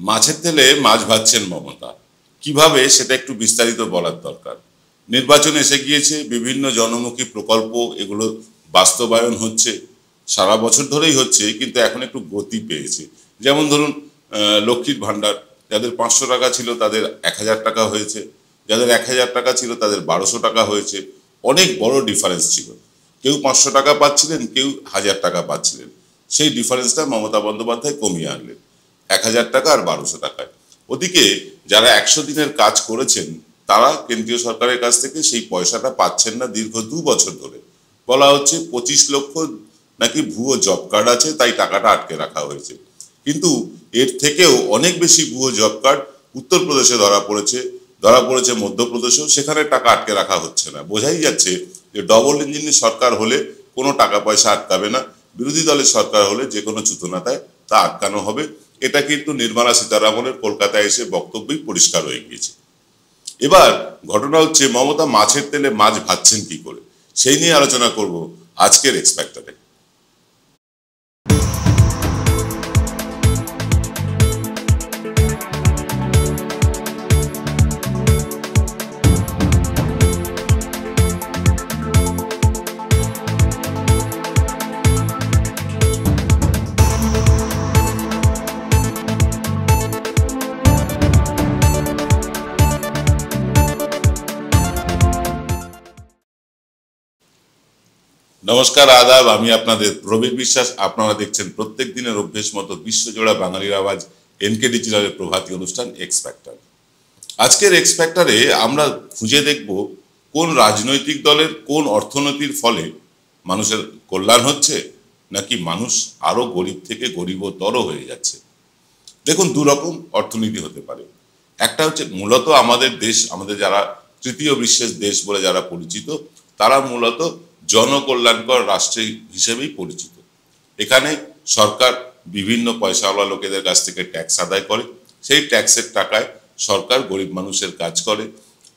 মাছের তেলে মাছ ভাজছেন মমতা, কিভাবে সেটা একটু বিস্তারিত বলার দরকার। নির্বাচন এসে গিয়েছে, বিভিন্ন জনমুখী প্রকল্প এগুলো বাস্তবায়ন হচ্ছে, সারা বছর ধরেই হচ্ছে, কিন্তু এখন একটু গতি পেয়েছে। যেমন ধরুন লক্ষ্মীর ভাণ্ডার, যাদের 500 টাকা ছিল তাদের 1000 টাকা হয়েছে, যাদের 1000 টাকা ছিল তাদের 1200 টাকা হয়েছে। অনেক বড় ডিফারেন্স ছিল, কেউ 500 টাকা পাচ্ছিলেন, কেউ 1000 টাকা পাচ্ছিলেন। সেই ডিফারেন্সটা মমতা বন্দ্যোপাধ্যায় কমিয়ে আনলেন 1000 টাকা আর 1200 টাকায়। ওদিকে যারা 100 দিনের কাজ করেছেন তারা কেন্দ্রীয় সরকারের কাছ থেকে সেই পয়সাটা পাচ্ছেন না দীর্ঘ 2 বছর ধরে। বলা হচ্ছে 25 লক্ষ নাকি ভুয়ো জব কার্ড আছে, তাই টাকাটা আটকে রাখা হয়েছে। কিন্তু এর থেকেও অনেক বেশি ভুয়ো জব কার্ড উত্তরপ্রদেশে ধরা পড়েছে মধ্যপ্রদেশেও, সেখানে টাকা আটকে রাখা হচ্ছে না। বোঝাই যাচ্ছে যে ডবল ইঞ্জিনের সরকার হলে কোনো টাকা পয়সা আটকাবে না, বিরোধী দলের সরকার হলে যে কোনো চুতোনাতায় তা আটকানো হবে। এটা কিন্তু নির্মলা সীতারামনের কলকাতায় এসে বক্তব্যই পরিষ্কার হয়ে গিয়েছে। এবার ঘটনা হচ্ছে মমতা মাছের তেলে মাছ ভাজছেন কি করে, সেই নিয়ে আলোচনা করব আজকের এক্স ফ্যাক্টরে। নমস্কার, আদাব, আমি আপনাদের প্রবীর বিশ্বাস। আপনারা দেখছেন প্রত্যেক দিনের অভ্যেস মতো বিশ্বজোড়া বাঙালির আওয়াজ এনকে ডিজিটালের প্রভাতী অনুষ্ঠান এক্স ফ্যাক্টর। আজকের এক্স ফ্যাক্টরে আমরা খুঁজে দেখব কোন রাজনৈতিক দলের কোন অর্থনীতির ফলে মানুষের কল্যাণ হচ্ছে, নাকি মানুষ আরো গরিব থেকে গরিবতর হয়ে যাচ্ছে। দেখুন, দুরকম অর্থনীতি হতে পারে। একটা হচ্ছে মূলত আমাদের দেশ, আমাদের যারা তৃতীয় বিশ্বের দেশ বলে যারা পরিচিত, তারা মূলত জনকল্যাণকর রাষ্ট্র হিসেবেই পরিচিত। এখানে সরকার বিভিন্ন পয়সাওয়ালা লোকেদের কাছ থেকে ট্যাক্স আদায় করে, সেই ট্যাক্সের টাকায় সরকার গরিব মানুষের কাজ করে,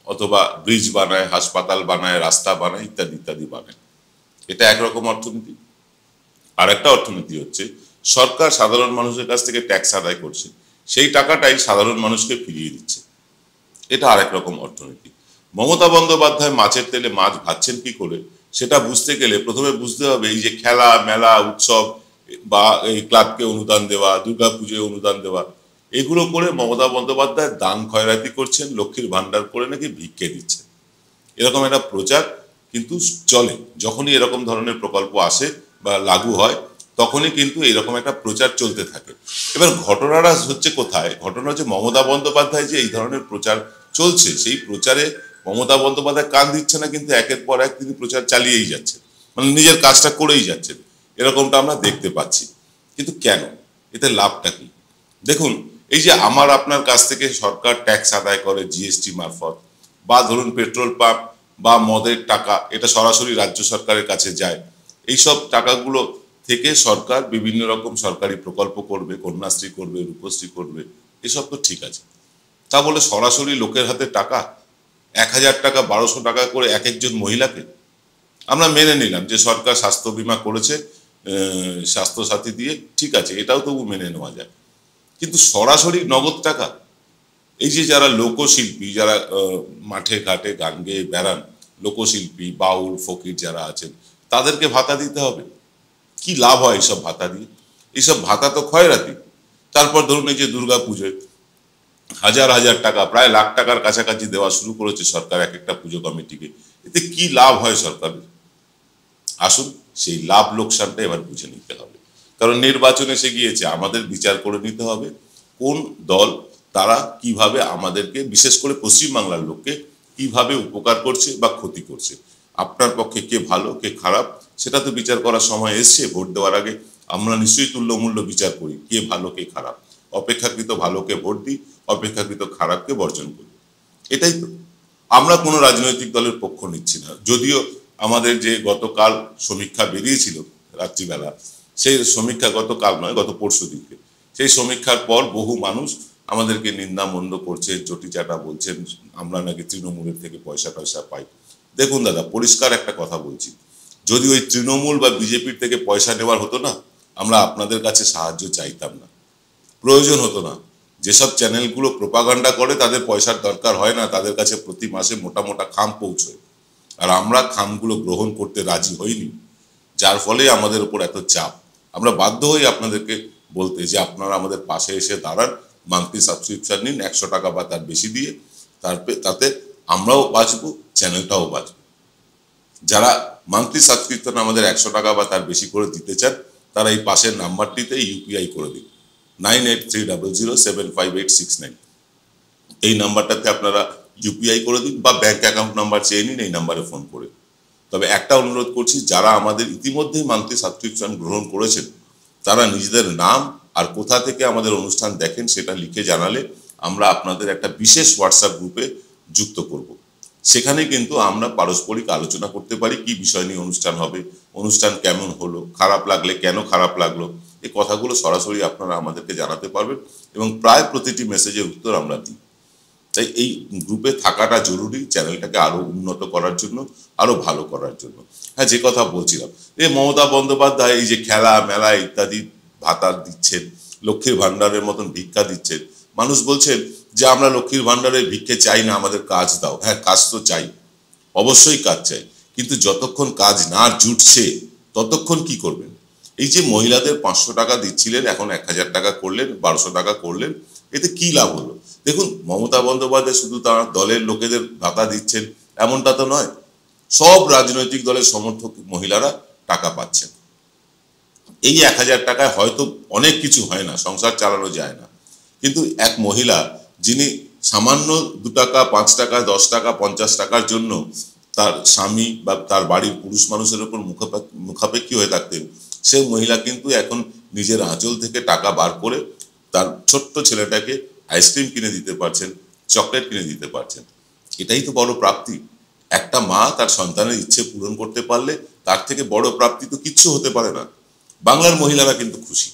অথবা ব্রিজ বানায়, হাসপাতাল বানায়, রাস্তা বানায়, ইত্যাদি ইত্যাদি বানায়। এটা একরকম অর্থনীতি। আর একটা অর্থনীতি হচ্ছে সরকার সাধারণ মানুষের কাছ থেকে ট্যাক্স আদায় করছে, সেই টাকাটাই সাধারণ মানুষকে ফিরিয়ে দিচ্ছে। এটা আরেক রকম অর্থনীতি। মমতা বন্দ্যোপাধ্যায় মাছের তেলে মাছ ভাজছেন কি করে সেটা বুঝতে গেলে প্রথমে বুঝতে হবে এই যে খেলা মেলা উৎসব বা এই ক্লাবকে অনুদান দেওয়া, দুর্গাপুজোয় অনুদান দেওয়া, এগুলো করে মমতা বন্দ্যোপাধ্যায় দান খয়রাতি করছেন, লক্ষ্মীর ভাণ্ডার করে নাকি ভিক্ষে দিচ্ছেন, এরকম একটা প্রচার কিন্তু চলে। যখনই এরকম ধরনের প্রকল্প আসে বা লাগু হয় তখনই কিন্তু এরকম একটা প্রচার চলতে থাকে। এবার ঘটনাটা হচ্ছে কোথায়? ঘটনা হচ্ছে মমতা বন্দ্যোপাধ্যায় যে এই ধরনের প্রচার চলছে, সেই প্রচারে মমতা বন্দ্যোপাধ্যায় কান দিচ্ছে না, কিন্তু একের পর এক তিনি প্রচার চালিয়েই যাচ্ছেন, মানে নিজের কাজটা করেই যাচ্ছেন। এরকমটা আমরা দেখতে পাচ্ছি। কিন্তু কেন? এতে লাভটা কি? দেখুন, এই যে আমার আপনার কাছ থেকে সরকার ট্যাক্স আদায় করে জিএসটি মারফত, বা ধরুন পেট্রোল পাম্প বা মদের টাকা, এটা সরাসরি রাজ্য সরকারের কাছে যায়। এইসব টাকাগুলো থেকে সরকার বিভিন্ন রকম সরকারি প্রকল্প করবে, কন্যাশ্রী করবে, রূপশ্রী করবে, এসব তো ঠিক আছে। তা বলে সরাসরি লোকের হাতে টাকা 1000 টাকা 1200 টাকা করে এক একজন মহিলাকে, আমরা মেনে নিলাম যে সরকার স্বাস্থ্য বীমা করেছে স্বাস্থ্যসাথী দিয়ে, ঠিক আছে, এটাও তবু মেনে নেওয়া যায়। কিন্তু সরাসরি নগদ টাকা, এই যে যারা লোকশিল্পী, যারা মাঠে ঘাটে গান গেয়ে বেড়ান, লোকশিল্পী বাউল ফকির যারা আছেন, তাদেরকে ভাতা দিতে হবে। কি লাভ হয় এইসব ভাতা দিয়ে? এইসব ভাতা তো খয়রাতি। তারপর ধরুন এই যে দুর্গা পুজোয় হাজার হাজার টাকা, প্রায় লাখ টাকার কাছাকাছি দেওয়া শুরু করেছে সরকার এক একটা পুজো কমিটিকে। এতে কি লাভ হয় সরকারের? আসুন সেই লাভ লোকসানটা এবার বুঝে নিতে হবে। কারণ নির্বাচন এসে গিয়েছে, আমাদের বিচার করে নিতে হবে কোন দল তারা কিভাবে আমাদেরকে, বিশেষ করে পশ্চিমবাংলার লোককে কিভাবে উপকার করছে বা ক্ষতি করছে। আপনার পক্ষে কে ভালো কে খারাপ সেটা তো বিচার করার সময় এসছে। ভোট দেওয়ার আগে আমরা নিশ্চয়ই তুল্যমূল্য বিচার করি, কে ভালো কে খারাপ। অপেক্ষাকৃত ভালোকে ভোট দিই, অপেক্ষাকৃত খারাপকে বর্জন করি। এটাই তো। আমরা কোনো রাজনৈতিক দলের পক্ষ নিচ্ছি না, যদিও আমাদের যে গতকাল সমীক্ষা বেরিয়েছিল রাত্রিবেলা, সেই সমীক্ষা গতকাল নয়, গত পরশু দিনকে, সেই সমীক্ষার পর বহু মানুষ আমাদেরকে নিন্দা মন্দ করছেন, চটিচাটা বলছেন, আমরা নাকি তৃণমূলের থেকে পয়সা টয়সা পাই। দেখুন দাদা, পরিষ্কার একটা কথা বলছি, যদি ওই তৃণমূল বা বিজেপির থেকে পয়সা নেওয়ার হতো না, আমরা আপনাদের কাছে সাহায্য চাইতাম না, প্রয়োজন হতো না। যেসব চ্যানেলগুলো প্রোপাগান্ডা করে তাদের পয়সার দরকার হয় না, তাদের কাছে প্রতি মাসে মোটা মোটা খাম পৌঁছয়, আর আমরা খামগুলো গ্রহণ করতে রাজি হইনি, যার ফলে আমাদের উপর এত চাপ। আমরা বাধ্য হই আপনাদেরকে বলতে যে আপনারা আমাদের পাশে এসে দাঁড়ান, মান্থলি সাবস্ক্রিপশন নিন 100 টাকা বা তার বেশি দিয়ে, তাতে আমরাও বাঁচবো, চ্যানেলটাও বাঁচবো। যারা মান্থলি সাবস্ক্রিপশন আমাদের 100 টাকা বা তার বেশি করে দিতে চান তারা এই পাশের নাম্বারটিতে ইউপিআই করে দিন 9830075869। এই নাম্বারটাতে আপনারা ইউপিআই করে দিন বা ব্যাংক অ্যাকাউন্ট নাম্বার চেয়ে নিন এই নাম্বারে ফোন করে। তবে একটা অনুরোধ করছি, যারা আমাদের ইতিমধ্যেই মান্থলি সাবস্ক্রিপশন গ্রহণ করেছেন তারা নিজেদের নাম আর কোথা থেকে আমাদের অনুষ্ঠান দেখেন সেটা লিখে জানালে আমরা আপনাদের একটা বিশেষ হোয়াটসঅ্যাপ গ্রুপে যুক্ত করব। সেখানে কিন্তু আমরা পারস্পরিক আলোচনা করতে পারি কি বিষয় নিয়ে অনুষ্ঠান হবে, অনুষ্ঠান কেমন হলো, খারাপ লাগলে কেন খারাপ লাগলো, এই কথাগুলো সরাসরি আপনারা আমাদেরকে জানাতে পারবেন এবং প্রায় প্রতিটি মেসেজের উত্তর আমরা দিই। তাই এই গ্রুপে থাকাটা জরুরি চ্যানেলটাকে আরো উন্নত করার জন্য, আরো ভালো করার জন্য। হ্যাঁ, যে কথা বলছিলাম, এই মমতা বন্দ্যোপাধ্যায় এই যে খেলা মেলা ইত্যাদি ভাতা দিচ্ছেন, লক্ষ্মীর ভান্ডারের মতন ভিক্ষা দিচ্ছেন, মানুষ বলছেন যে আমরা লক্ষ্মীর ভান্ডারের ভিক্ষে চাই না, আমাদের কাজ দাও। হ্যাঁ, কাজ তো চাই, অবশ্যই কাজ চাই, কিন্তু যতক্ষণ কাজ না জুটছে ততক্ষণ কি করবেন? এই যে মহিলাদের 500 টাকা দিচ্ছিলেন, এখন 1000 টাকা করলেন, 1200 টাকা করলেন, এতে কি লাভ হলো? দেখুন, মমতা বন্দ্যোপাধ্যায় শুধু তার দলের লোকেদের ভাতা দিচ্ছেন এমনটা তো নয়, সব রাজনৈতিক দলের সমর্থক মহিলারা টাকা পাচ্ছেন। এই 1000 টাকায় হয়তো অনেক কিছু হয় না, সংসার চালানো যায় না, কিন্তু এক মহিলা যিনি সামান্য 2 টাকা 5 টাকা 10 টাকা 50 টাকার জন্য তার স্বামী বা তার বাড়ির পুরুষ মানুষের উপর মুখাপেক্ষী হয়ে থাকতেন, সে মহিলা কিন্তু এখন নিজের আঁচল থেকে টাকা বার করে তার ছোট্ট ছেলেটাকে আইসক্রিম কিনে দিতে পারছেন, চকলেট কিনে দিতে পারছেন। এটাই তো বড় প্রাপ্তি। একটা মা তার সন্তানের ইচ্ছে পূরণ করতে পারলে তার থেকে বড় প্রাপ্তি তো কিচ্ছু হতে পারে না। বাংলার মহিলারা কিন্তু খুশি,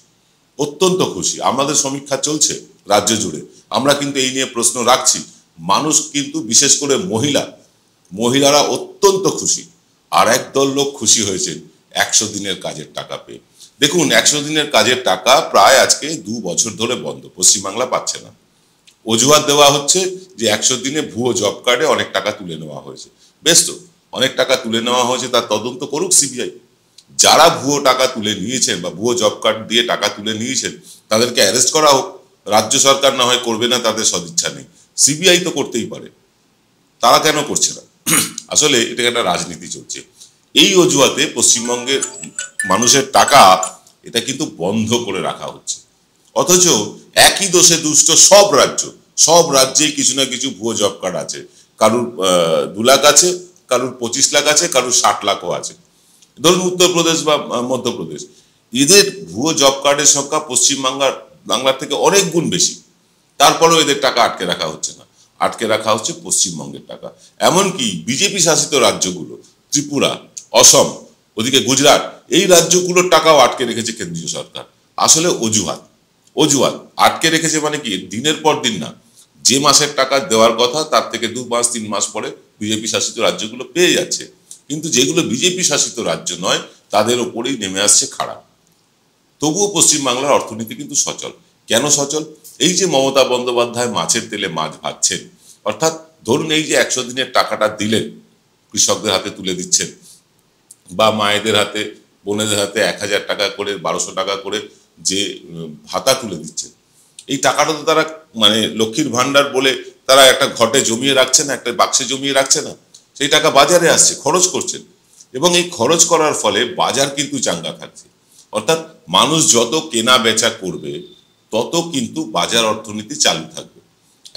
অত্যন্ত খুশি। আমাদের সমীক্ষা চলছে রাজ্য জুড়ে, আমরা কিন্তু এই নিয়ে প্রশ্ন রাখছি। মানুষ কিন্তু বিশেষ করে মহিলারা অত্যন্ত খুশি। আর একদল লোক খুশি হয়েছেন 100 দিনের কাজের টাকা পেয়ে। দেখুন, 100 দিনের কাজের টাকা প্রায় আজকে 2 বছর ধরে বন্ধ, পশ্চিমবাংলা পাচ্ছে না। অজুহাত দেওয়া হচ্ছে যে 100 দিনে ভুয়ো জব কার্ডে অনেক টাকা তুলে নেওয়া হয়েছে। বেশ তো, অনেক টাকা তুলে নেওয়া হয়েছে, তার তদন্ত করুক সিবিআই। যারা ভুয়ো টাকা তুলে নিয়েছেন বা ভুয়ো জব কার্ড দিয়ে টাকা তুলে নিয়েছেন তাদেরকে অ্যারেস্ট করা হোক। রাজ্য সরকার না হয় করবে না, তাদের সদিচ্ছা নেই, সিবিআই তো করতেই পারে, তারা কেন করছে না? আসলে এটা একটা রাজনীতি চলছে। এই অজুহাতে পশ্চিমবঙ্গের মানুষের টাকা এটা কিন্তু বন্ধ করে রাখা হচ্ছে, অথচ একই দোষে দুষ্ট সব রাজ্যেই কিছু না কিছু ভুয়ো জব কার্ড আছে। কারুর 2 লাখ আছে, কারুর 25 লাখ আছে, কারুর 60 লাখও আছে। ধরুন উত্তরপ্রদেশ বা মধ্যপ্রদেশ, এদের ভুয়ো জব কার্ডের সংখ্যা বাংলার থেকে অনেক গুণ বেশি, তারপরেও এদের টাকা আটকে রাখা হচ্ছে না, আটকে রাখা হচ্ছে পশ্চিমবঙ্গের টাকা। এমনকি বিজেপি শাসিত রাজ্যগুলো, ত্রিপুরা, অসম, ওদিকে গুজরাট, এই রাজ্যগুলোর টাকাও আটকে রেখেছে কেন্দ্রীয় সরকার। আসলে অজুহাত আটকে রেখেছে মানে কি, দিনের পর দিন না, যে মাসের টাকা দেওয়ার কথা তার থেকে 2 মাস 3 মাস পরে বিজেপি শাসিত রাজ্যগুলো পেয়ে যাচ্ছে, কিন্তু যেগুলো বিজেপি শাসিত রাজ্য নয় তাদের ওপরেই নেমে আসছে খাড়া। তবুও পশ্চিমবাংলার অর্থনীতি কিন্তু সচল। কেন সচল? এই যে মমতা বন্দ্যোপাধ্যায় মাছের তেলে মাছ ভাজছেন, অর্থাৎ ধরুন এই যে 100 দিনের টাকাটা দিলেন, কৃষকদের হাতে তুলে দিচ্ছেন, বা মায়েদের হাতে, বোনেদের হাতে 1000 টাকা করে 1200 টাকা করে যে ভাতা তুলে দিচ্ছেন, এই টাকাটা তো তারা মানে লক্ষ্মীর ভান্ডার বলে তারা একটা ঘটে জমিয়ে রাখছে না, একটা বাক্সে জমিয়ে রাখছে না, সেই টাকা বাজারে আসছে, খরচ করছেন, এবং এই খরচ করার ফলে বাজার কিন্তু চাঙ্গা থাকছে। অর্থাৎ মানুষ যত কেনা বেচা করবে তত কিন্তু বাজার অর্থনীতি চালু থাকবে।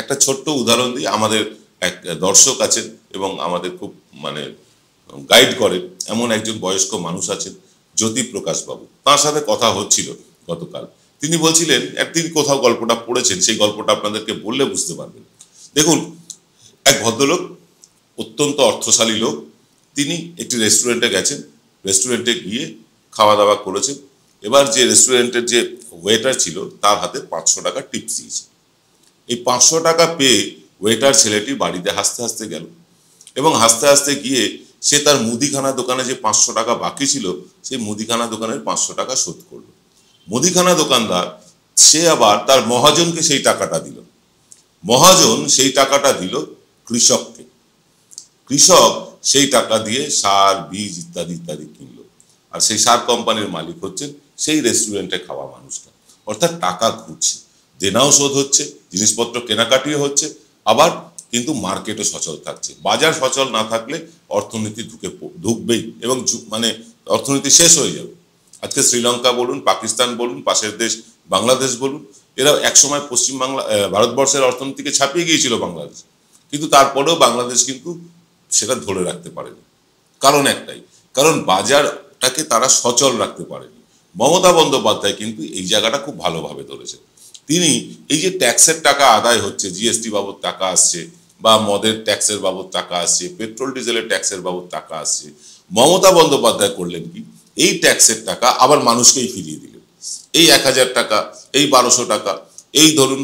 একটা ছোট্ট উদাহরণ দিই, আমাদের এক দর্শক আছেন এবং আমাদের খুব মানে গাইড করেন এমন একজন বয়স্ক মানুষ আছেন, জ্যোতিপ্রকাশ বাবু। তার সাথে কথা হচ্ছিল গতকাল। তিনি বলছিলেন, তিনি কোথাও গল্পটা পড়েছেন, সেই গল্পটা আপনাদেরকে বললে বুঝতে পারবেন। দেখুন, এক ভদ্রলোক, অত্যন্ত অর্থশালী লোক, তিনি একটি রেস্টুরেন্টে গেছেন, রেস্টুরেন্টে গিয়ে খাওয়া দাওয়া করেছেন। এবার যে রেস্টুরেন্টের যে ওয়েটার ছিল তার হাতে 500 টাকা টিপস দিয়েছে। এই 500 টাকা পেয়ে ওয়েটার ছেলেটি বাড়িতে হাসতে হাসতে গেল, এবং হাসতে হাসতে গিয়ে সে তার মুদিখানা দোকানে যে 500 টাকা বাকি ছিল সেই মুদিখানা দোকানের 500 টাকা শোধ করলো। মুদিখানা দোকানদার সে আবার তার মহাজনকে সেই টাকাটা দিল। মহাজন সেই টাকাটা দিল কৃষককে। কৃষক সেই টাকা দিয়ে সার, বীজ ইত্যাদি ইত্যাদি কিনলো। আর সেই সার কোম্পানির মালিক হচ্ছেন সেই রেস্টুরেন্টে খাওয়া মানুষটা। অর্থাৎ টাকা ঘুরছে, দেনাও শোধ হচ্ছে, জিনিসপত্র কেনাকাটিও হচ্ছে, আবার কিন্তু মার্কেটও সচল থাকছে। বাজার সচল না থাকলে অর্থনীতি ঢুকবেই এবং মানে অর্থনীতি শেষ হয়ে যাবে। আজকে শ্রীলঙ্কা বলুন, পাকিস্তান বলুন, পাশের দেশ বাংলাদেশ বলুন, এরা একসময় পশ্চিমবাংলা ভারতবর্ষের অর্থনীতিকে ছাপিয়ে গিয়েছিল বাংলাদেশ, কিন্তু তারপরেও বাংলাদেশ কিন্তু সেটা ধরে রাখতে পারেনি। কারণ একটাই, কারণ বাজারটাকে তারা সচল রাখতে পারেনি। মমতা বন্দ্যোপাধ্যায় কিন্তু এই জায়গাটা খুব ভালোভাবে ধরেছে। তিনি এই যে ট্যাক্সের টাকা আদায় হচ্ছে, জিএসটি বাবদ টাকা আসছে, বা মদের ট্যাক্সের বাবদ টাকা আসছে, পেট্রোল ডিজেলের ট্যাক্সের বাবদ টাকা আসছে, মমতা বন্দ্যোপাধ্যায় করলেন কি, এই ট্যাক্সের টাকা আবার মানুষকেই ফিরিয়ে দিলেন। এই 1000 টাকা, এই 1200 টাকা, এই ধরুন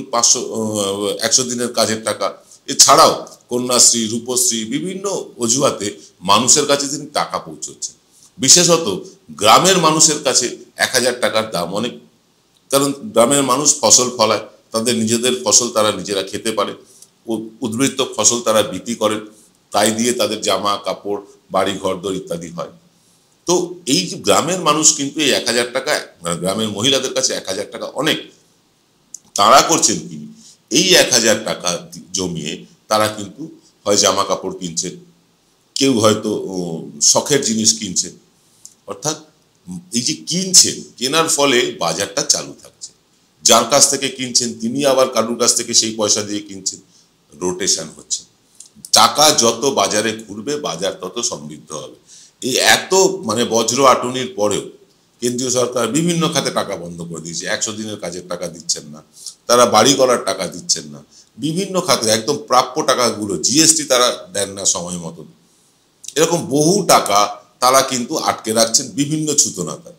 100 দিনের কাজের টাকা, এছাড়াও কন্যাশ্রী, রূপশ্রী, বিভিন্ন অজুহাতে মানুষের কাছে তিনি টাকা পৌঁছচ্ছেন। বিশেষত গ্রামের মানুষের কাছে 1000 টাকার দাম অনেক, কারণ গ্রামের মানুষ ফসল ফলায়, তাদের নিজেদের ফসল তারা নিজেরা খেতে পারে, উদ্বৃত্ত ফসল তারা বিক্রি করেন, তাই দিয়ে তাদের জামা কাপড়, বাড়ি ঘরদোর ইত্যাদি হয়। তো এই যে গ্রামের মানুষ কিন্তু এই 1000 টাকা, গ্রামের মহিলাদের কাছে 1000 টাকা অনেক। তারা করছেন কি, এই 1000 টাকা জমিয়ে তারা কিন্তু হয় জামা কাপড় কিনছেন, কেউ হয়তো শখের জিনিস কিনছেন। অর্থাৎ এই যে কিনছেন, কেনার ফলে বাজারটা চালু থাকছে। যার কাছ থেকে কিনছেন তিনি আবার কারুর কাছ থেকে সেই পয়সা দিয়ে কিনছেন, রোটেশন হচ্ছে। টাকা যত বাজারে ঘুরবে, বাজার তত সমৃদ্ধ হবে। এই এত মানে বজ্র আটুনির পরেও কেন্দ্রীয় সরকার বিভিন্ন খাতে টাকা বন্ধ করে দিয়েছে। 100 দিনের কাজের টাকা দিচ্ছেন না, তারা বাড়ি করার টাকা দিচ্ছেন না, বিভিন্ন খাতে একদম প্রাপ্য টাকাগুলো, জিএসটি তারা দেন না সময় মতন। এরকম বহু টাকা তারা কিন্তু আটকে রাখছেন বিভিন্ন ছুতোনাতায়।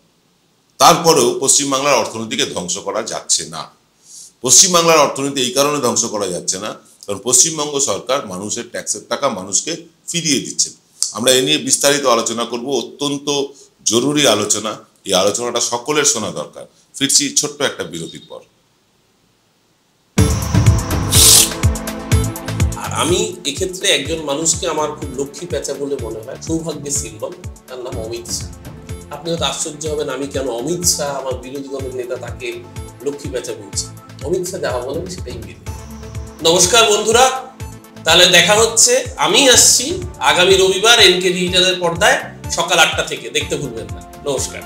তারপরেও পশ্চিমবাংলার অর্থনীতিকে ধ্বংস করা যাচ্ছে না। পশ্চিমবাংলার অর্থনীতি এই কারণে ধ্বংস করা যাচ্ছে না, কারণ পশ্চিমবঙ্গ সরকার মানুষের ট্যাক্সের টাকা মানুষকে ফিরিয়ে দিচ্ছেন। আমরা এ নিয়ে বিস্তারিত আলোচনা করব, অত্যন্ত জরুরি আলোচনা। এই আলোচনাটা সকলের শোনা দরকার। ফিরছি ছোট্ট একটা বিরতির পর। আর আমি এক্ষেত্রে একজন মানুষকে আমার খুব লক্ষ্মী পেঁচা বলে মনে হয়, সৌভাগ্যের সিম্বল, তার নাম অমিত শাহ। আপনি হয়তো আশ্চর্য হবেন আমি কেন অমিত শাহ, আমার বিরোধী দলের নেতা, তাকে লক্ষ্মী পেঁচা বলছি। অমিত শাহ যাহা বলেন সেটাই মেনে। নমস্কার বন্ধুরা, তাহলে দেখা হচ্ছে, আমি আসছি আগামী রবিবার এনকে ডিজিটালের পর্দায় সকাল 8টা থেকে, দেখতে ভুলবেন না। নমস্কার।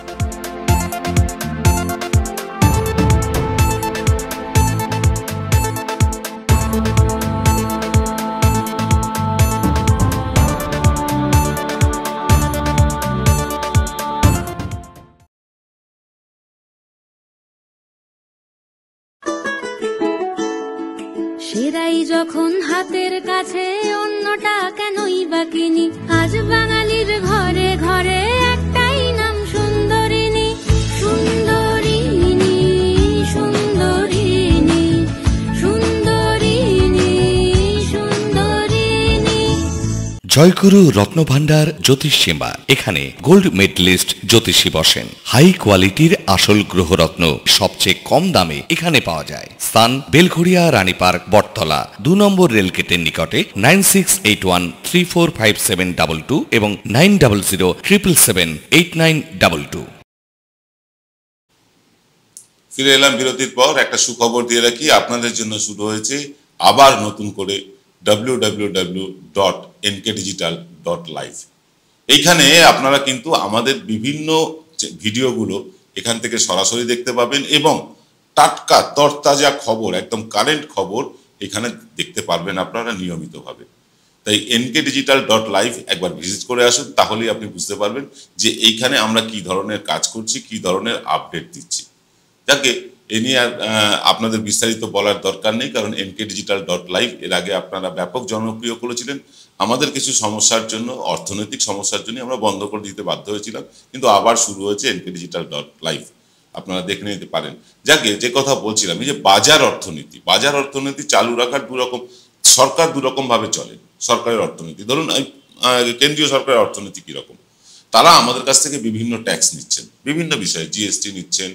সেরাই যখন হাতের কাছে, অন্যটা কেনই বা কিনি। আজ বাঙালির ঘরে ঘরে একটাই নাম, সুন্দরিনী। সুন্দরিনী, সুন্দরিনী, সুন্দরিনী, সুন্দরিনী। জয়গুরু রত্নভান্ডার জ্যোতিষ সীমা। এখানে গোল্ড মেডেলিস্ট জ্যোতিষী বসেন। হাই কোয়ালিটির আসল গ্রহরত্ন সবচেয়ে কম দামে এখানে পাওয়া যায়। স্থান বেলঘড়িয়া, রানী পার্ক, বটতলা, 2 নম্বর রেলগেটের নিকটে। 9681345722 এবং 9007778922। ফিরে এলাম বিরতির পর। একটা সুখবর দিয়ে রাখি, আপনাদের জন্য শুরু হয়েছে আবার নতুন করে www.nkdigital.live। এইখানে আপনারা কিন্তু আমাদের বিভিন্ন ভিডিওগুলো এখান থেকে সরাসরি দেখতে পাবেন এবং টাটকা তরতাজা খবর, একদম কারেন্ট খবর এখানে দেখতে পারবেন আপনারা নিয়মিতভাবে। তাই nkdigital.live একবার ভিজিট করে আসুন, তাহলেই আপনি বুঝতে পারবেন যে এইখানে আমরা কি ধরনের কাজ করছি, কি ধরনের আপডেট দিচ্ছি। যাকে এ নিয়ে আর আপনাদের বিস্তারিত বলার দরকার নেই, কারণ nkdigital.live এর আগে আপনারা ব্যাপক জনপ্রিয় করেছিলেন। আমাদের কিছু সমস্যার জন্য, অর্থনৈতিক সমস্যার জন্য আমরা বন্ধ করে দিতে বাধ্য হয়েছিলাম, কিন্তু আবার শুরু হয়েছে nkdigital.live, আপনারা দেখে নিতে পারেন। যাকে যে কথা বলছিলাম, এই যে বাজার অর্থনীতি চালু রাখার দুরকম, সরকার দুরকম ভাবে চলে। সরকারের অর্থনীতি ধরুন, কেন্দ্রীয় সরকারের অর্থনীতি কিরকম, তারা আমাদের কাছ থেকে বিভিন্ন ট্যাক্স নিচ্ছেন, বিভিন্ন বিষয়ে জিএসটি নিচ্ছেন,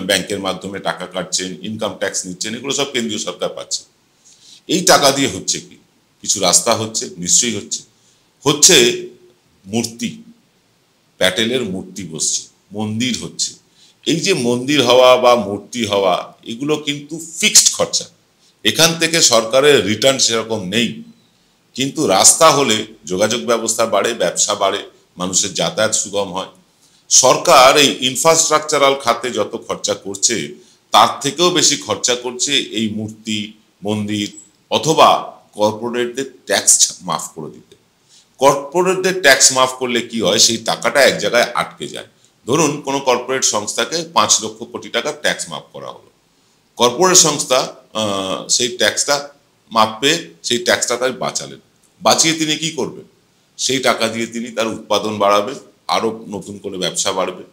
ব্যাংকের মাধ্যমে টাকা কাটছেন, ইনকাম ট্যাক্স নিচ্ছেন, এগুলো সব কেন্দ্রীয় সরকার পাচ্ছে। এই টাকা দিয়ে হচ্ছে কি? কিছু রাস্তা হচ্ছে, নিশ্চয়ই হচ্ছে মূর্তি, প্যাটেলের মূর্তি বসছে, মন্দির হচ্ছে। এই যে মন্দির হওয়া বা মূর্তি হওয়া, এগুলো কিন্তু ফিক্সড খরচা, এখান থেকে সরকারের রিটার্ন সেরকম নেই। কিন্তু রাস্তা হলে যোগাযোগ ব্যবস্থা বাড়ে, ব্যবসা বাড়ে, মানুষের যাতায়াত সুগম হয়। সরকার এই ইনফ্রাস্ট্রাকচারাল খাতে যত খরচা করছে, তার থেকেও বেশি খরচা করছে এই মূর্তি, মন্দির অথবা কর্পোরেটদের ট্যাক্স মাফ করে দিতে। কর্পোরেটদের ট্যাক্স মাফ করলে কি হয়, সেই টাকাটা এক জায়গায় আটকে যায়। ধরুন কোনো কর্পোরেট সংস্থাকে 5 লক্ষ কোটি টাকা ট্যাক্স মাফ করা হলো, কর্পোরেট সংস্থা সেই ট্যাক্সটা মাফ পেয়ে সেই ট্যাক্সটা তাই বাঁচিয়ে তিনি কি করবেন? সেই টাকা দিয়ে তিনি তার উৎপাদন বাড়াবেন, আরো নতুন করে ব্যবসা বাড়বে।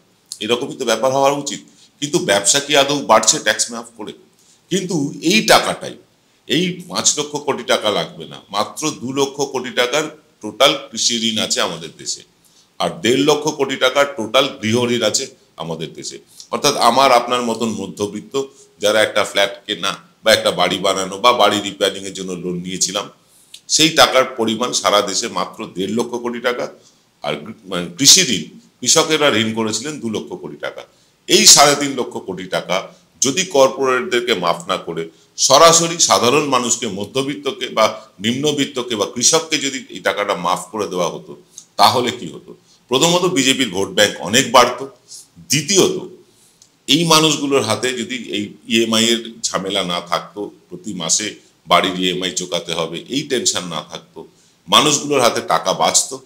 এরকমই তো ব্যাপার হওয়া উচিত। কিন্তু ব্যবসা কি আদৌ বাড়ছে ট্যাক্স মাফ করে? কিন্তু এই টাকাটাই, এই 5 লক্ষ কোটি টাকা লাগবে না, মাত্র 2 লক্ষ কোটি টাকার টোটাল কৃষি ঋণ আছে আমাদের দেশে, আর 1.5 লক্ষ কোটি টাকার টোটাল গৃহ ঋণ আছে আমাদের দেশে। অর্থাৎ আমার আপনার মতন মধ্যবিত্ত যারা একটা ফ্ল্যাট কেনা বা একটা বাড়ি বানানো বা বাড়ি রিপেয়ারিং এর জন্য লোন নিয়েছিলাম, সেই টাকার পরিমাণ সারা দেশে মাত্র 1.5 লক্ষ কোটি টাকা। আর কৃষি ঋণ, কৃষকেরা ঋণ করেছিলেন 2 লক্ষ কোটি টাকা। এই 3.5 লক্ষ কোটি টাকা যদি কর্পোরেটদেরকে মাফ না করে সরাসরি সাধারণ মানুষকে, মধ্যবিত্তকে বা নিম্নবিত্তকে বা কৃষককে যদি এই টাকাটা মাফ করে দেওয়া হতো, তাহলে কি হতো? প্রথমত বিজেপির ভোট ব্যাংক অনেক বাড়তো। দ্বিতীয়ত এই মানুষগুলোর হাতে যদি এই ইএমআই এর ঝামেলা না থাকতো, প্রতি মাসে বাড়ির ইএমআই চোকাতে হবে, এই টেনশন না থাকতো, মানুষগুলোর হাতে টাকা বাঁচতো।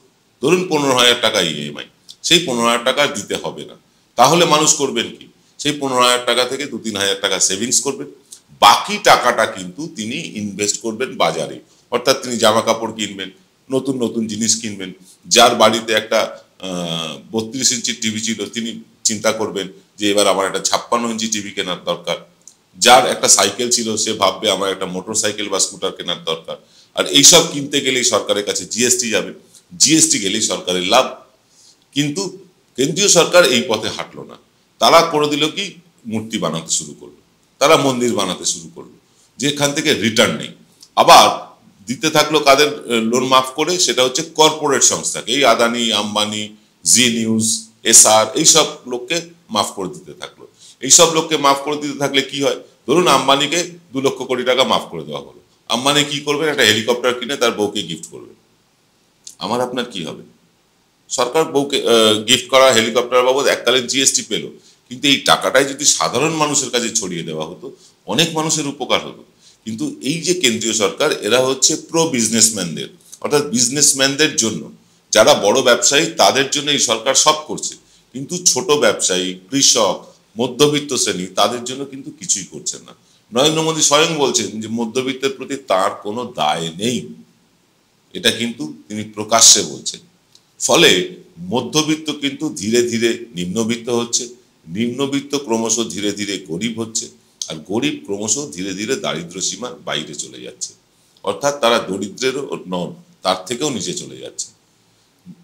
ধরুন 15,000 টাকা ইএমআই, সেই 15,000 টাকা দিতে হবে না। তাহলে মানুষ করবেন কি? সেই 15,000 টাকা থেকে 2-3,000 টাকা সেভিংস করবেন, বাকি টাকাটা কিন্তু তিনি ইনভেস্ট করবেন বাজারে। অর্থাৎ তিনি জামা কাপড় কিনবেন, নতুন নতুন জিনিস কিনবেন। যার বাড়িতে একটা 32 ইঞ্চির টিভি ছিল, তিনি চিন্তা করবেন যে এবার আমার একটা 56 ইঞ্চি টিভি কেনার দরকার। যার একটা সাইকেল ছিল, সে ভাববে আমার একটা মোটর সাইকেল বা স্কুটার কেনার দরকার। আর এইসব কিনতে গেলেই সরকারের কাছে জিএসটি যাবে, জিএসটি গেলেই সরকারের লাভ। কিন্তু কেন্দ্রীয় সরকার এই পথে হাঁটলো না। তারা করে দিল কি? মূর্তি বানাতে শুরু করলো, তারা মন্দির বানাতে শুরু করলো, যেখান থেকে রিটার্ন নেই। আবার দিতে থাকলো কাদের লোন মাফ করে? সেটা হচ্ছে কর্পোরেট সংস্থাকে, এই আদানি, আম্বানি, জি নিউজ, এসআর, এইসব লোককে মাফ করে দিতে থাকলো। এইসব লোককে মাফ করে দিতে থাকলে কি হয়? ধরুন আম্বানিকে 2 লক্ষ কোটি টাকা মাফ করে দেওয়া হলো। আম্বানি কি করবেন? একটা হেলিকপ্টার কিনে তার বউকে গিফট করবেন। আমার আপনার কি হবে? সরকার বউকে গিফট করা হেলিকপ্টার বাবদ এককালীন জিএসটি পেল, কিন্তু এই টাকাটাই যদি সাধারণ মানুষের কাছে ছড়িয়ে দেওয়া হতো, অনেক মানুষের উপকার হতো। কিন্তু এই যে কেন্দ্রীয় সরকার, এরা হচ্ছে প্রো বিজনেসম্যানদের, অর্থাৎ বিজনেসম্যানদের জন্য, যারা বড় ব্যবসায়ী তাদের জন্য এই সরকার সব করছে। কিন্তু ছোট ব্যবসায়ী, কৃষক, মধ্যবিত্ত শ্রেণী, তাদের জন্য কিন্তু কিছুই করছেন না। নরেন্দ্র মোদী স্বয়ং বলছেন যে মধ্যবিত্তের প্রতি তার কোনো দায় নেই, এটা কিন্তু তিনি প্রকাশ্যে বলছেন। ফলে মধ্যবিত্ত কিন্তু ধীরে ধীরে নিম্নবিত্ত হচ্ছে, নিম্নবিত্ত ক্রমশ ধীরে ধীরে গরিব হচ্ছে, আর গরিব ক্রমশ ধীরে ধীরে দারিদ্র সীমার বাইরে চলে যাচ্ছে। অর্থাৎ তারা দরিদ্রেরও নন, তার থেকেও নিচে চলে যাচ্ছে।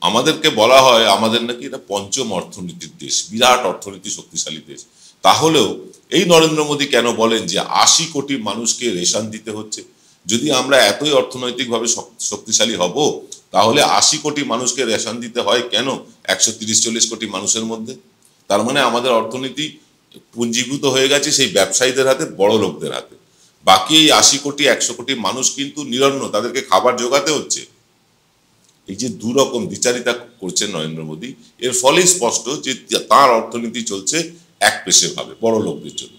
আমাদেরকে বলা হয় আমাদের নাকি এটা পঞ্চম অর্থনীতির দেশ, বিরাট অর্থনীতি, শক্তিশালী দেশ। তাহলেও এই নরেন্দ্র মোদী কেন বলেন যে 80 কোটি মানুষকে রেশন দিতে হচ্ছে? যদি আমরা এতই অর্থনৈতিকভাবে শক্তিশালী হব, তাহলে 80 কোটি মানুষকে রেশন দিতে হয় কেন 130-140 কোটি মানুষের মধ্যে? তার মানে আমাদের অর্থনীতি পুঞ্জীভূত হয়ে গেছে সেই ব্যবসায়ীদের হাতে, বড় লোকদের হাতে। বাকি এই 80 কোটি 100 কোটি মানুষ কিন্তু নিরন্ন, তাদেরকে খাবার জোগাতে হচ্ছে। এই যে দুরকম দ্বিচারিতা করছেন নরেন্দ্র মোদী, এর ফলে স্পষ্ট যে তার অর্থনীতি চলছে এক পেশে ভাবে, বড় লোকদের জন্য।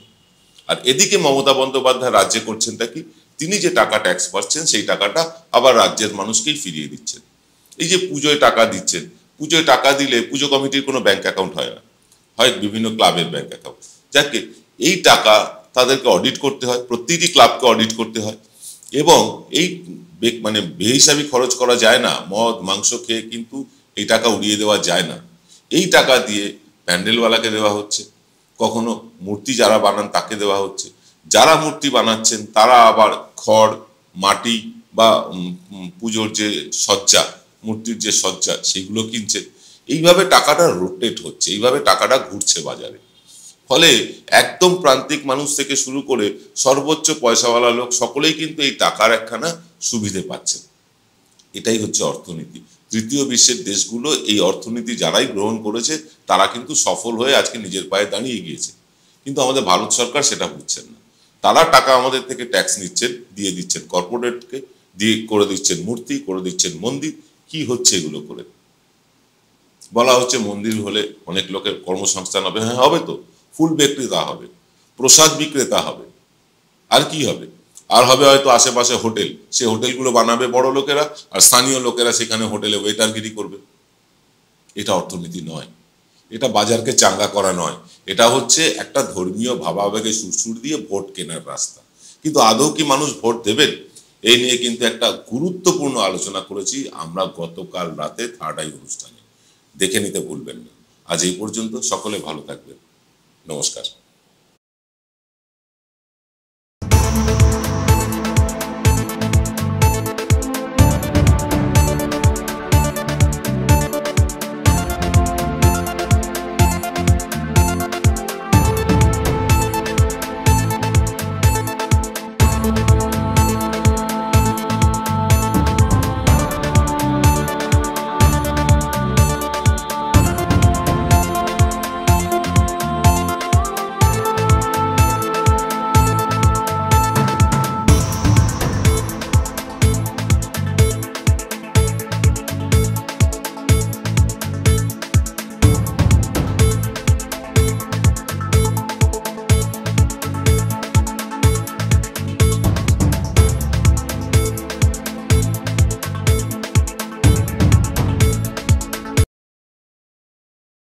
আর এদিকে মমতা বন্দ্যোপাধ্যায় রাজ্যে করছেনটা কি? তিনি যে টাকা ট্যাক্স পাচ্ছেন সেই টাকাটা আবার রাজ্যের মানুষকেই ফিরিয়ে দিচ্ছেন। এই যে পুজোয় টাকা দিচ্ছেন, পুজোয় টাকা দিলে পুজো কমিটির কোনো ব্যাংক অ্যাকাউন্ট হয় না, হয় বিভিন্ন ক্লাবের ব্যাংক অ্যাকাউন্ট। যাকে এই টাকা তাদেরকে অডিট করতে হয়, প্রতিটি ক্লাবকে অডিট করতে হয়, এবং এই মানে বেহিসাবি খরচ করা যায় না। মদ মাংস খেয়ে কিন্তু এই টাকা উড়িয়ে দেওয়া যায় না। এই টাকা দিয়ে প্যান্ডেলওয়ালাকে দেওয়া হচ্ছে, কখনো মূর্তি যারা বানান তাকে দেওয়া হচ্ছে। যারা মূর্তি বানাচ্ছেন তারা আবার খড়, মাটি বা পুজোর যে সজ্জা, মূর্তির যে সজ্জা, সেগুলো কিনছে। এইভাবে টাকাটা রোটেট হচ্ছে, এইভাবে টাকাটা ঘুরছে বাজারে। ফলে একদম প্রান্তিক মানুষ থেকে শুরু করে সর্বোচ্চ পয়সাওয়ালা লোক সকলেই কিন্তু এই টাকার একখানা সুবিধে পাচ্ছে। এটাই হচ্ছে অর্থনীতি। তৃতীয় বিশ্বের দেশগুলো এই অর্থনীতি যারাই গ্রহণ করেছে তারা কিন্তু সফল হয়ে আজকে নিজের পায়ে দাঁড়িয়ে গিয়েছে। কিন্তু আমাদের ভারত সরকার সেটা বুঝছেন না। তারা টাকা আমাদের থেকে ট্যাক্স নিচ্ছেন, দিয়ে দিচ্ছেন কর্পোরেটকে, দিয়ে করে দিচ্ছেন মূর্তি, করে দিচ্ছেন মন্দির। কি হচ্ছে এগুলো করে? বলা হচ্ছে মন্দির হলে অনেক লোকের কর্মসংস্থান হবে। হ্যাঁ, হবে তো। ফুল বিক্রেতা হবে, প্রসাদ বিক্রেতা হবে, আর কি হবে? আর হবে হয়তো আশেপাশে হোটেল, সে হোটেলগুলো বানাবে বড় লোকেরা, আর স্থানীয় লোকেরা সেখানে হোটেলে ওয়েটারগিরি করবে। এটা অর্থনীতি নয়, এটা বাজারকে চাঙ্গা করা নয়, এটা হচ্ছে একটা ধর্মীয় ভাবাবেগে সুরসুর দিয়ে ভোট কেনার রাস্তা। কিন্তু আদৌ কি মানুষ ভোট দেবেন? এই নিয়ে কিন্তু একটা গুরুত্বপূর্ণ আলোচনা করেছি আমরা গতকাল রাতে থার্ড আই অনুষ্ঠানে, দেখে নিতে ভুলবেন না। আজ এই পর্যন্ত, সকলে ভালো থাকবেন, নমস্কার।